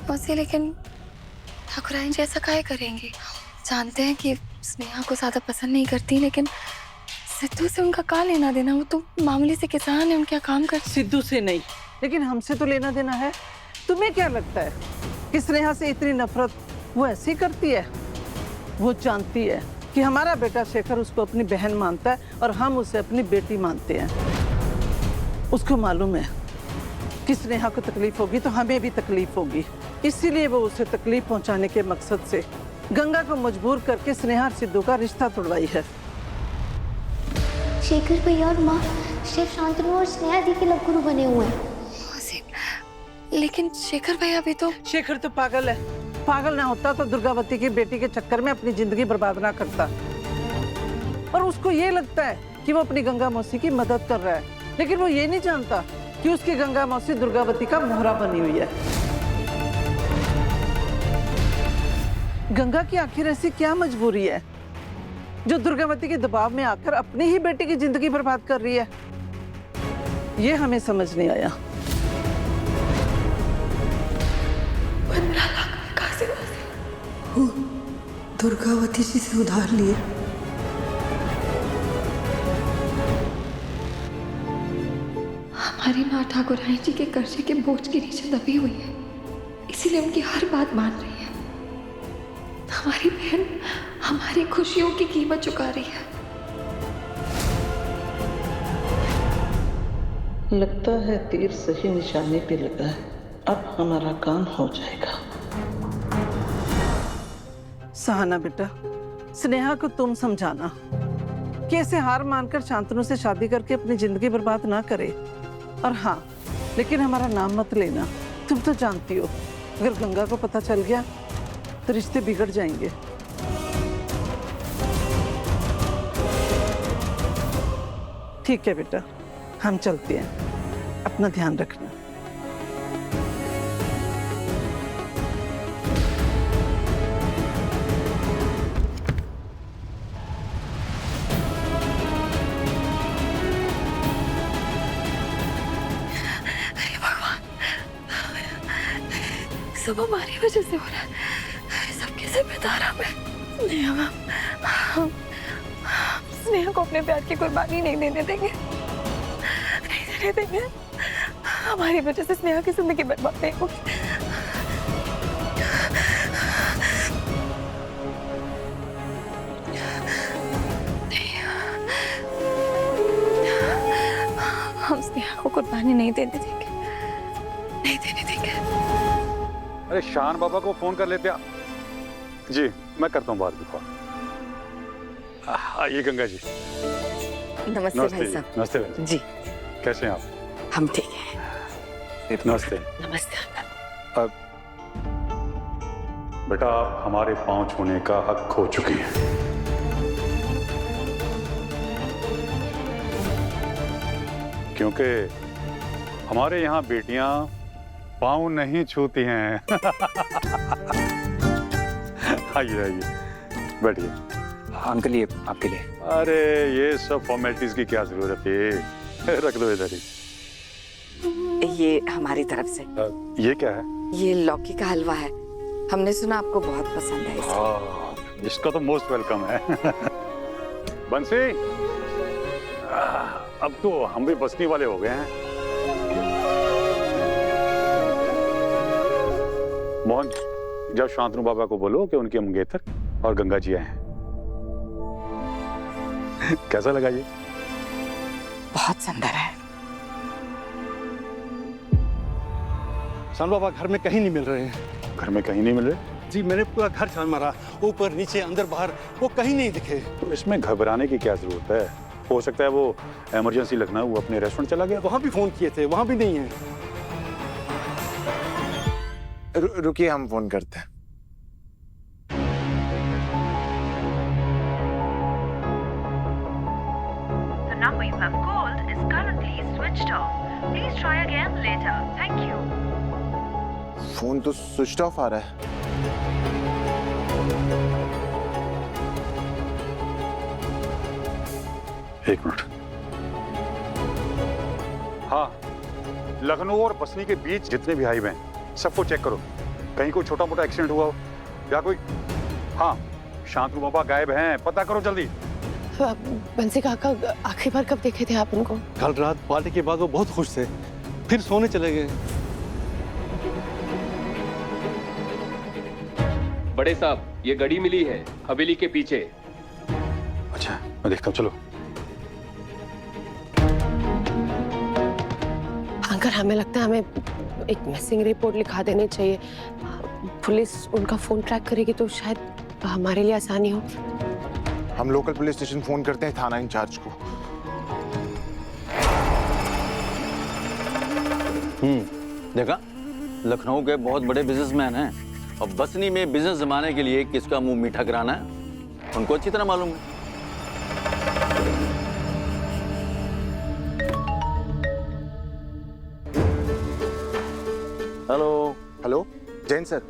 मौसी लेकिन ठाकुराइन जी ऐसा काहे करेंगी? जानते हैं कि स्नेहा को ज्यादा पसंद नहीं करती, लेकिन सिद्धू से उनका क्या लेना देना? वो तो मामूली से किसान है, उनके काम कर। सिद्धू से नहीं, लेकिन हमसे तो लेना देना है। तुम्हें क्या लगता है कि स्नेहा से इतनी नफरत वो ऐसी करती है? वो जानती है कि हमारा बेटा शेखर उसको अपनी बहन मानता है और हम उसे अपनी बेटी मानते हैं। उसको मालूम है कि स्नेहा को तकलीफ होगी तो हमें भी तकलीफ होगी, इसीलिए वो उसे तकलीफ पहुंचाने के मकसद से गंगा को मजबूर करके स्नेहा और सिद्धू का रिश्ता तोड़वाई है। शेखर भैया और माँ शेफ शांतनु और स्नेहा दी के लवगुरु बने हुए हैं। मौसी, लेकिन शेखर भैया भी तो। शेखर तो पागल है। पागल ना होता तो दुर्गावती की बेटी के चक्कर में अपनी जिंदगी बर्बाद ना करता। और उसको ये लगता है कि वो अपनी गंगा मौसी की मदद कर रहा है, लेकिन वो ये नहीं जानता कि उसकी गंगा मौसी दुर्गावती का मोहरा बनी हुई है। गंगा की आखिर ऐसी क्या मजबूरी है जो दुर्गावती के दबाव में आकर अपनी ही बेटी की जिंदगी बर्बाद कर रही है? ये हमें समझ नहीं आया। 15 लाख कहाँ से? दुर्गावती जी से उधार लिए। हमारी माँ ठाकुराइन जी के कर्जे के बोझ के नीचे दबी हुई है, इसीलिए उनकी हर बात मान रही है। हमारी बहन हमारी खुशियों की कीमत चुका रही है। लगता है तीर सही निशाने पे लगा है। अब हमारा काम हो जाएगा। सहाना बेटा, स्नेहा को तुम समझाना कि ऐसे हार मानकर शांतनु से शादी करके अपनी जिंदगी बर्बाद ना करे। और हाँ, लेकिन हमारा नाम मत लेना। तुम तो जानती हो अगर गंगा को पता चल गया तो रिश्ते बिगड़ जाएंगे। ठीक है बेटा, हम चलते हैं। अपना ध्यान रखना। अरे भगवान, सब हमारी वजह से हो रहा है। सब कैसे जिम्मेदार हमें। स्नेहा को अपने प्यार की कुर्बानी नहीं देने देंगे, नहीं देने देंगे। हमारी वजह से स्नेहा की जिंदगी बर्बाद नहीं होगी। हम स्नेहा को कुर्बानी नहीं देने देंगे, नहीं देने देंगे। अरे शान बाबा को फोन कर लेते हैं। जी मैं करता हूँ बाद में कॉल। आइए गंगा जी। नमस्ते भाई साहब। नमस्ते भाई जी। कैसे हैं आप? हम ठीक हैं। नमस्ते। नमस्ते। अब बेटा आप हमारे पांव छूने का हक खो चुकी हैं। क्योंकि हमारे यहाँ बेटियां पाँव नहीं छूती हैं। आइए आइए बैठिए। अंकल ये आपके लिए। अरे ये सब फॉर्मेलिटीज की क्या जरूरत है, रख दो इधर ही। ये हमारी तरफ से। ये क्या है? ये लौकी का हलवा है। हमने सुना आपको बहुत पसंद है इसलिए। इसका तो मोस्ट वेलकम है। बंसी, अब तो हम भी बसनी वाले हो गए हैं। मोहन, जब शांतनु बाबा को बोलो कि उनके मंगेतर और गंगा जी आए हैं। कैसा लगा ये? बहुत सुंदर है। शान बाबा घर में कहीं नहीं मिल रहे हैं। घर में कहीं नहीं मिल रहे? जी मैंने पूरा घर छान मारा, ऊपर नीचे अंदर बाहर, वो कहीं नहीं दिखे। तो इसमें घबराने की क्या जरूरत है? हो सकता है वो इमरजेंसी लखनऊ वो अपने रेस्टोरेंट चला गया। वहां भी फोन किए थे, वहां भी नहीं है। रुकिए हम फोन करते हैं। The number you have called is currently switched off. Please try again later. Thank you. Phone तो स्विच ऑफ आ रहा है। एक मिनट। हाँ, लखनऊ और बसनी के बीच जितने भी हाईवे हैं सबको चेक करो। कहीं कोई छोटा मोटा एक्सीडेंट हुआ हो या कोई। हाँ, शांतनु बाबा गायब हैं, पता करो जल्दी। बंसी काका आखिरी बार कब देखे थे आप उनको? कल रात पार्टी के बाद वो बहुत खुश थे, फिर सोने चले गए। बड़े साहब, ये गाड़ी मिली है हवेली के पीछे। अच्छा, मैं देखता हूँ, चलो। अंकल, हमें लगता है हमें एक मिसिंग रिपोर्ट लिखा देनी चाहिए। पुलिस उनका फोन ट्रैक करेगी तो शायद हमारे लिए आसानी हो। हम लोकल पुलिस स्टेशन फोन करते हैं थाना इंचार्ज को। देखा, लखनऊ के बहुत बड़े बिजनेसमैन हैं और बसनी में बिजनेस जमाने के लिए किसका मुंह मीठा कराना है उनको अच्छी तरह मालूम है। Hello. Hello, Jain sir.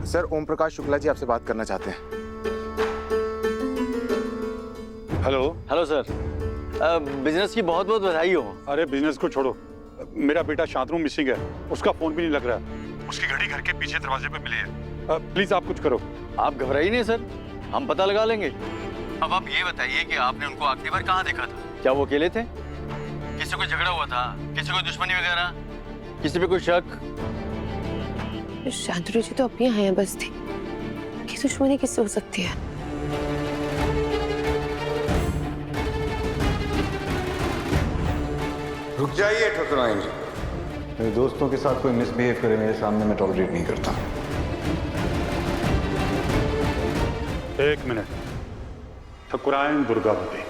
Sir, Om Prakash Shukla ji आपसे बात करना चाहते हैं। हेलो। हेलो सर, बिजनेस की बहुत बहुत बधाई हो। अरे बिजनेस को छोड़ो, मेरा बेटा शांतनु मिसिंग है, उसका फोन भी नहीं लग रहा है। उसकी घड़ी घर के पीछे दरवाजे पे मिली है। प्लीज आप कुछ करो। आप घबराइए नहीं सर, हम पता लगा लेंगे। अब आप ये बताइए कि आपने उनको आखिरी बार कहाँ देखा था? क्या वो अकेले थे? किसी को झगड़ा हुआ था? किसी को दुश्मनी वगैरह? किसी पे कोई शक? शांतनु जी तो अपनी यहाँ हैं बस थी, कि दुश्मनी किससे हो सकती है? रुक जाइए ठकुराइन जी। मेरे दोस्तों के साथ कोई मिसबिहेव करे मेरे सामने मैं टॉलरेट नहीं करता। एक मिनट, ठकुराइन दुर्गावती,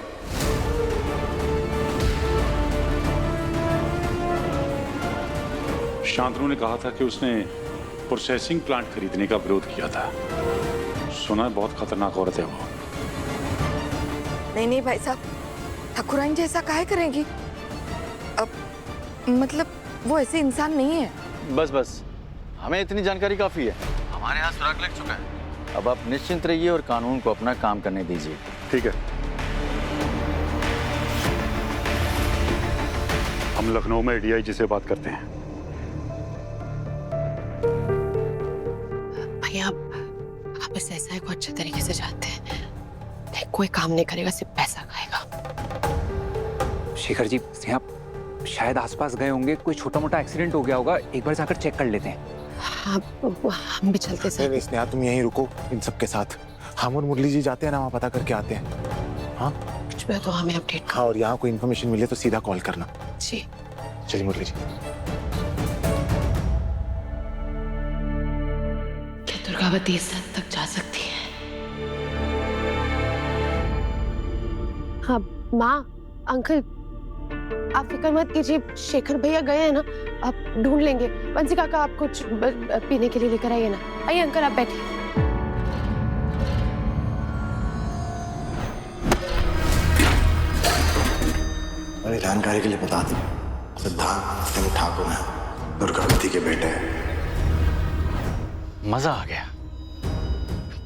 शांतनु ने कहा था कि उसने प्रोसेसिंग प्लांट खरीदने का विरोध किया था। सुना है बहुत खतरनाक औरत है वो। नहीं नहीं भाई साहब, ठकुराइन जी ऐसा काहे करेंगी? अब मतलब वो ऐसे इंसान नहीं है। बस बस, हमें इतनी जानकारी काफी है। हमारे यहाँ सुराग लग चुका है। अब आप निश्चिंत रहिए और कानून को अपना काम करने दीजिए। ठीक है। हम लखनऊ में डीआईजी से बात करते हैं। भैया, आप इस एसआई को अच्छे तरीके से जानते हैं। नहीं, कोई काम नहीं करेगा, सिर्फ पैसा खाएगा। शेखर जी, आप शायद आसपास गए होंगे, कोई छोटा मोटा एक्सीडेंट हो गया होगा, एक बार जाकर चेक कर लेते हैं। हाँ, हम भी चलते सर। नहीं स्नेहा, तुम यहीं रुको इन सब के साथ। हम और मुरली जी जाते हैं ना, वहाँ पता करके आते हैं। हाँ, कुछ भी तो हमें अपडेट। हाँ, और यहाँ कोई इन्फॉर्मेशन मिले तो सीधा कॉल करना। जी चलिए मुरली जी। क्या दुर्गावती इस हद तक जा सकती है? हाँ माँ, अंकल आप फिक्र मत कीजिए, शेखर भैया गए हैं ना, आप ढूंढ लेंगे। बंसी काका आप कुछ पीने के लिए लेकर आइए ना। आइए अंकल, आप बैठिए। अरे जानकारी के लिए बता दूं, सिद्धांत सिंह ठाकुर हैं, दुर्गावती के बेटे हैं। मजा आ गया।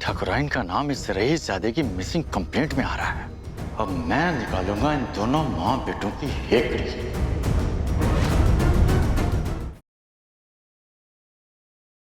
ठाकुराइन का नाम इस रईस ज़ादे की मिसिंग कंप्लेंट में आ रहा है। अब मैं निकालूंगा इन दोनों माँ बेटों की हेकड़ी।